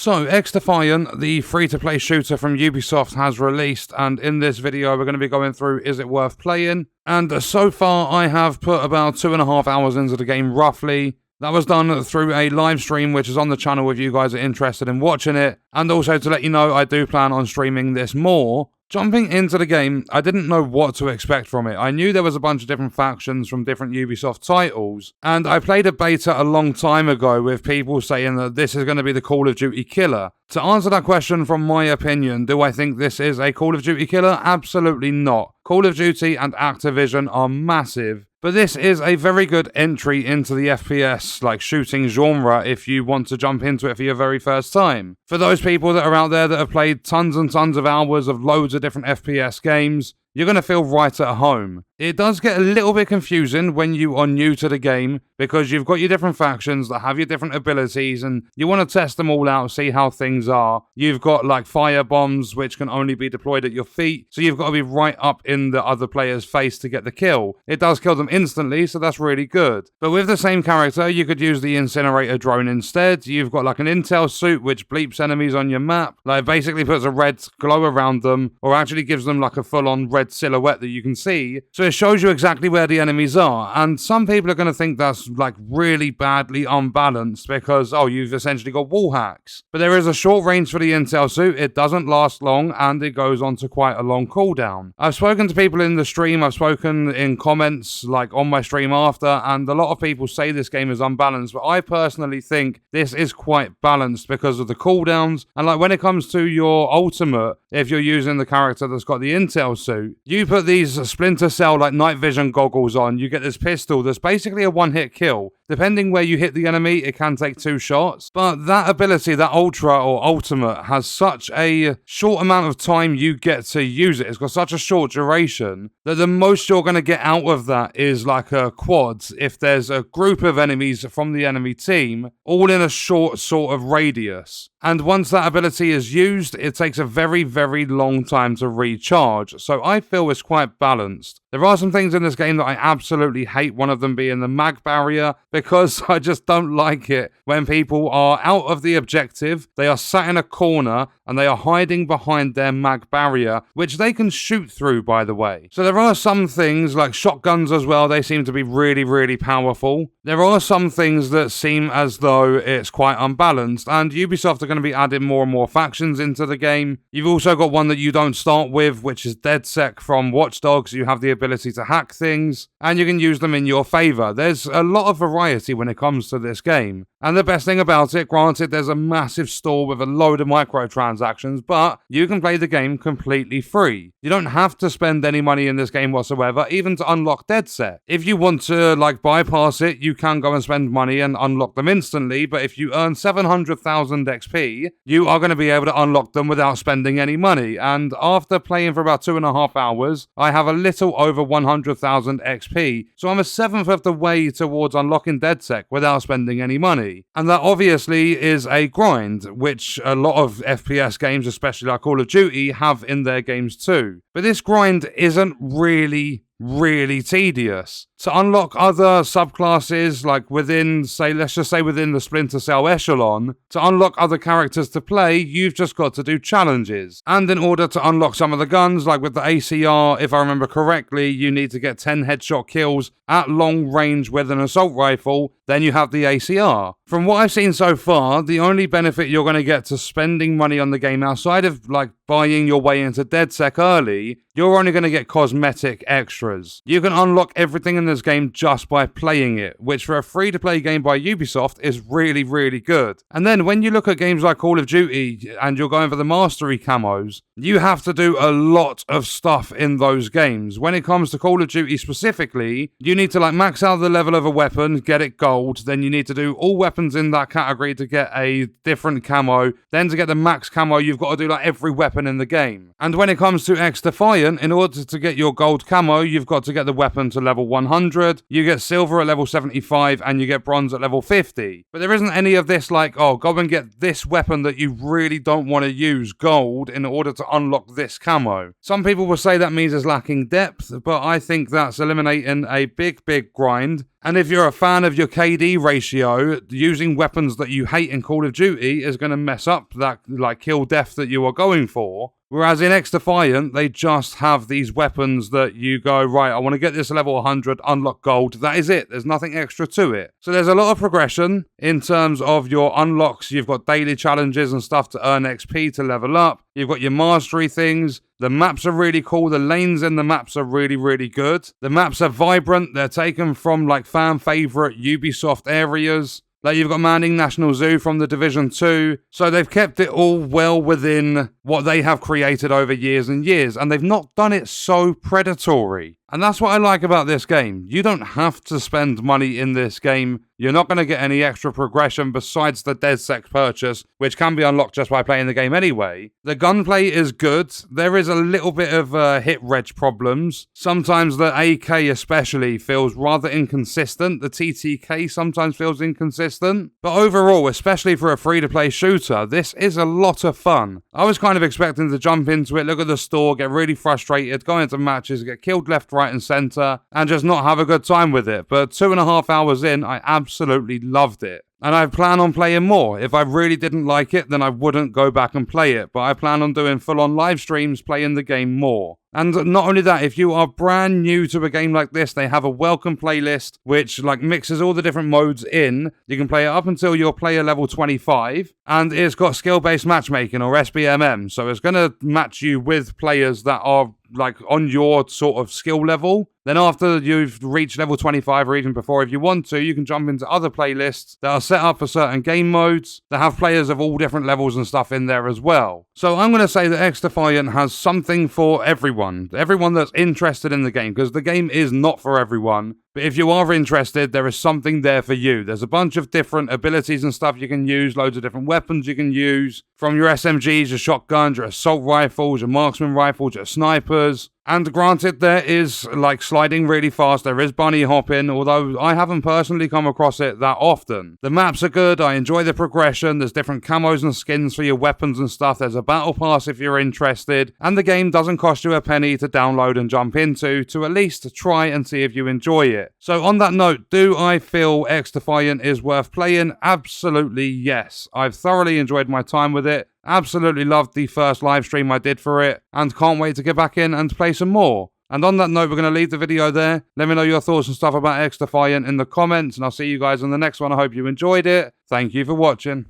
So, XDefiant, the free-to-play shooter from Ubisoft, has released, and in this video we're going to be going through is it worth playing? And so far I have put about 2.5 hours into the game roughly. That was done through a live stream which is on the channel if you guys are interested in watching it. And also to let you know, I do plan on streaming this more. Jumping into the game, I didn't know what to expect from it. I knew there was a bunch of different factions from different Ubisoft titles, and I played a beta a long time ago with people saying that this is going to be the Call of Duty killer. To answer that question from my opinion, do I think this is a Call of Duty killer? Absolutely not. Call of Duty and Activision are massive, but this is a very good entry into the FPS, shooting genre if you want to jump into it for your very first time. For those people that are out there that have played tons and tons of hours of loads of different FPS games, you're going to feel right at home. It does get a little bit confusing when you are new to the game because you've got your different factions that have your different abilities and you want to test them all out, see how things are. You've got fire bombs which can only be deployed at your feet, so you've got to be right up in the other player's face to get the kill. It does kill them instantly, so that's really good. But with the same character, you could use the incinerator drone instead. You've got an intel suit which bleeps enemies on your map. It basically puts a red glow around them, or actually gives them a full-on red silhouette that you can see. So it shows you exactly where the enemies are, and some people are going to think that's really badly unbalanced because, oh, you've essentially got wall hacks. But there is a short range for the intel suit, it doesn't last long, and it goes on to quite a long cooldown. I've spoken to people in the stream, I've spoken in comments on my stream after, and a lot of people say this game is unbalanced, but I personally think this is quite balanced because of the cooldowns, and when it comes to your ultimate, if you're using the character that's got the intel suit, you put these Splinter Cell night vision goggles on, you get this pistol that's basically a one-hit kill. Depending where you hit the enemy, it can take 2 shots, but that ability, that ultra or ultimate, has such a short amount of time you get to use it. It's got such a short duration that the most you're going to get out of that is a quad if there's a group of enemies from the enemy team, all in a short sort of radius. And once that ability is used, it takes a very, very long time to recharge, so I feel it's quite balanced. There are some things in this game that I absolutely hate, one of them being the mag barrier, because I just don't like it when people are out of the objective, they are sat in a corner, and they are hiding behind their mag barrier, which they can shoot through, by the way. So there are some things, like shotguns as well, they seem to be really, really powerful. There are some things that seem as though it's quite unbalanced, and Ubisoft are going to be adding more and more factions into the game. You've also got one that you don't start with, which is DedSec from Watch Dogs. You have the ability to hack things, and you can use them in your favor. There's a lot of variety when it comes to this game. And the best thing about it, granted, there's a massive store with a load of microtransactions, but you can play the game completely free. You don't have to spend any money in this game whatsoever, even to unlock DedSec. If you want to bypass it, you can go and spend money and unlock them instantly, but if you earn 700,000 XP, you are going to be able to unlock them without spending any money. And after playing for about 2.5 hours, I have a little over 100,000 XP, so I'm a seventh of the way towards unlocking DedSec without spending any money. And that obviously is a grind, which a lot of FPS games, especially like Call of Duty, have in their games too. But this grind isn't really tedious. To unlock other subclasses, within, let's just say within the Splinter Cell echelon, to unlock other characters to play, you've just got to do challenges. And in order to unlock some of the guns, with the ACR, if I remember correctly, you need to get 10 headshot kills at long range with an assault rifle, then you have the ACR. From what I've seen so far, the only benefit you're going to get to spending money on the game outside of buying your way into DedSec early, you're only going to get cosmetic extras. You can unlock everything in this game just by playing it, which for a free-to-play game by Ubisoft is really, really good. And then when you look at games like Call of Duty and you're going for the mastery camos, you have to do a lot of stuff in those games. When it comes to Call of Duty specifically, you need to max out the level of a weapon, get it gold, then you need to do all weapons in that category to get a different camo, then to get the max camo you've got to do every weapon in the game. And when it comes to XDefiant, in order to get your gold camo, you've got to get the weapon to level 100, you get silver at level 75, and you get bronze at level 50. But there isn't any of this oh, go and get this weapon that you really don't want to use gold in order to unlock this camo. Some people will say that means it's lacking depth, but I think that's eliminating a big grind And if you're a fan of your KD ratio, using weapons that you hate in Call of Duty is going to mess up that like kill death that you are going for. Whereas in XDefiant, they just have these weapons that you go, right, I want to get this level 100, unlock gold. That is it. There's nothing extra to it. So there's a lot of progression in terms of your unlocks. You've got daily challenges and stuff to earn XP to level up. You've got your mastery things. The maps are really cool. The lanes in the maps are really, really good. The maps are vibrant. They're taken from like fan favorite Ubisoft areas. Like you've got Manning National Zoo from the Division 2. So they've kept it all well within what they have created over years and years. And they've not done it so predatory. And that's what I like about this game. You don't have to spend money in this game. You're not going to get any extra progression besides the DedSec purchase, which can be unlocked just by playing the game anyway. The gunplay is good. There is a little bit of hit reg problems. Sometimes the AK especially feels rather inconsistent. The TTK sometimes feels inconsistent. But overall, especially for a free-to-play shooter, this is a lot of fun. I was kind of expecting to jump into it, look at the store, get really frustrated, go into matches, get killed left, right, and center, and just not have a good time with it. But 2.5 hours in, I absolutely loved it. And I plan on playing more. If I really didn't like it, then I wouldn't go back and play it. But I plan on doing full-on live streams, playing the game more. And not only that, if you are brand new to a game like this, they have a welcome playlist, which like mixes all the different modes in. You can play it up until your player level 25. And it's got skill-based matchmaking, or SBMM. So it's going to match you with players that are like on your sort of skill level. Then after you've reached level 25, or even before if you want to, you can jump into other playlists that are set up for certain game modes that have players of all different levels and stuff in there as well. So I'm going to say that XDefiant has something for everyone that's interested in the game, because the game is not for everyone. But if you are interested, there is something there for you. There's a bunch of different abilities and stuff you can use, loads of different weapons you can use, from your SMGs, your shotguns, your assault rifles, your marksman rifles, your snipers. And granted, there is like sliding really fast, there is bunny hopping, although I haven't personally come across it that often. The maps are good, I enjoy the progression, there's different camos and skins for your weapons and stuff, there's a battle pass if you're interested, and the game doesn't cost you a penny to download and jump into, to at least try and see if you enjoy it. So on that note, do I feel XDefiant is worth playing? Absolutely yes. I've thoroughly enjoyed my time with it. Absolutely loved the first live stream I did for it, and can't wait to get back in and play some more. And on that note, we're going to leave the video there. Let me know your thoughts and stuff about XDefiant in the comments, and I'll see you guys on the next one. I hope you enjoyed it. Thank you for watching.